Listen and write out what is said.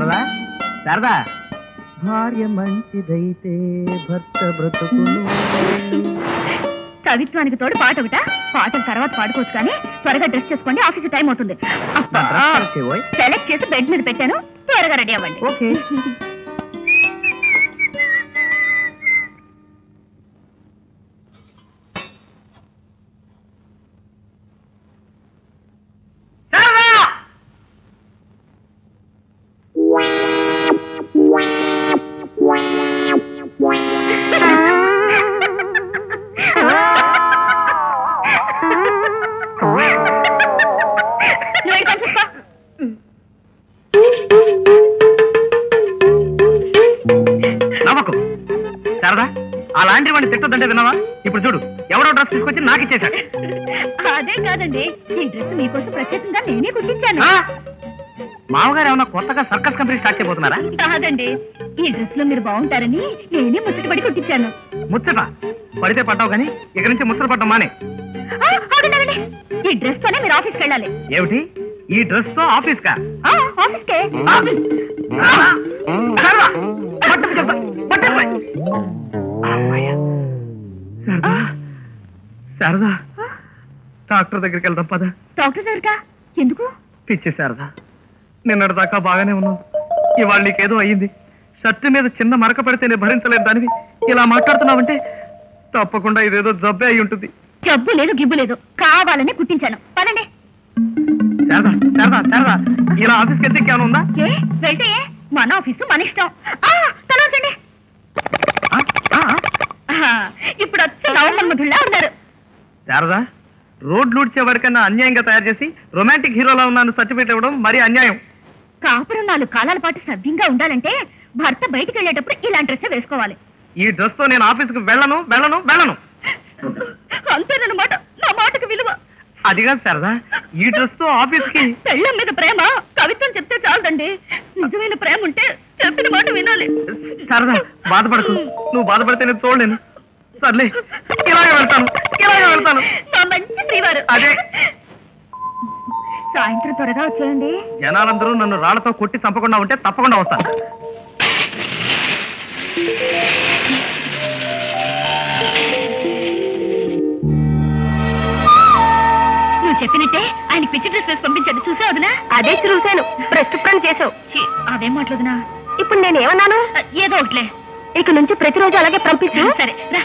శారదా శారదా, భార్య మంచిదైతే భర్త బ్రతుకును. కవిత్వానికి తోడు పాట ఒకట, పాటల తర్వాత పాడుకోవచ్చు కానీ త్వరగా డ్రెస్ చేసుకోండి, ఆఫీస్ టైం అవుతుంది. సెలెక్ట్ చేసి బెడ్ మీద పెట్టాను, త్వరగా రెడీ అవ్వండి. ఓకే. నవ్వకు శారదా, ఆ లాంటి వాడిని తిట్టదంటే విన్నావా? ఇప్పుడు చూడు, ఎవడో డ్రెస్ తీసుకొచ్చి నాకు ఇచ్చేశాడు. అదే కాదండి, ఈ డ్రెస్ మీకోసం ప్రత్యేకంగా నేనే కుట్టించాను. మామగారు ఏమన్నా కొత్తగా సర్కస్ కంపెనీ స్టార్ట్ చేయబోతున్నారా? కాదండి, ఈ డ్రెస్ లో మీరు బాగుంటారని నేనే ముచ్చటపడి కుట్టించాను. ముచ్చట పడితే పడ్డావు కానీ ఇక నుంచి ముచ్చట పడ్డం మానే. ఈ డ్రెస్ తోనే మీరు ఆఫీస్కి వెళ్ళాలి. ఏమిటి, ఈ డ్రెస్ తో ఆఫీస్ కా? ఆఫీస్కే. శారదా, డాక్టర్ దగ్గరికి వెళ్దాం పద. డాక్టర్ దగ్గరకా? ఎందుకు? పిచ్చి శారదా, నిన్నటి దాకా బాగానే ఉన్నావు, ఇవాళ నీకేదో అయ్యింది. షర్టు మీద చిన్న మరక పెడితే నేను భరించలేదు దానివి ఇలా మాట్లాడుతున్నావంటే తప్పకుండా ఇదేదో జబ్బే అయి ఉంటుంది. జబ్బు లేదు, గిబ్బు లేదు, కావాలని కుట్టించాను. పదండి. శారదా శారదా శారదా, ఇలా ఆఫీస్కి వెళ్తే ఇంకేమైనా ఉందా? వెళ్తే మన ఆఫీసు మన ఇష్టం. తలవంచండి. ఇప్పుడు వచ్చి నవమన్మధుల్లా ఉన్నారు. శారదా, రోడ్ లూడ్చే వాడికన్నా అన్యాయంగా తయారు చేసి రొమాంటిక్ హీరోలా ఉన్నాను సర్టిఫికేట్ ఇవ్వడం మరీ అన్యాయం. కాపురం 4 కాలాల పాటు సవ్యంగా ఉండాలంటే భర్త బయటికి వెళ్ళేటప్పుడు ఇలాంటి డ్రెస్ వేసుకోవాలి. ఈ డ్రెస్ తో నేను ఆఫీస్కి వెళ్ళను వెళ్ళను వెళ్ళను. అంతేనన్నమాట, నా మాటకు విలువ. అది కాదు శారదా, ఈ డ్రెస్ తో ఆఫీస్కి. పెళ్ళం మీద ప్రేమ కవిత్వం చెప్తే చాలదండి, నిజమైన ప్రేమ ఉంటే చెప్పిన మాట వినాలి. శారదా, బాధపడకు, నువ్వు బాధపడితే నేను చూడలేను. సర్లే, ఇలాగే వెళ్తాను ఇలాగే వెళ్తాను. నా మంచి శ్రీవారు. అదే, సాయంత్రం త్వరగా వచ్చేయండి. జనాలందరూ నన్ను రాళ్లతో కొట్టి చంపకుండా ఉంటే తప్పకుండా వస్తాను. నువ్వు చెప్పినట్టే ఆయన పిచ్చి డ్రెస్ వేసి పంపించాడు, చూసావు వదినా? అదే చూశాను, ప్రస్తుతం చేసావు. అదేం మాట్లాడునా? ఇప్పుడు నేను ఏమన్నాను? ఏదో ఒకట్లే, ఇక నుంచి ప్రతిరోజు అలాగే పంపించు. సరే రా.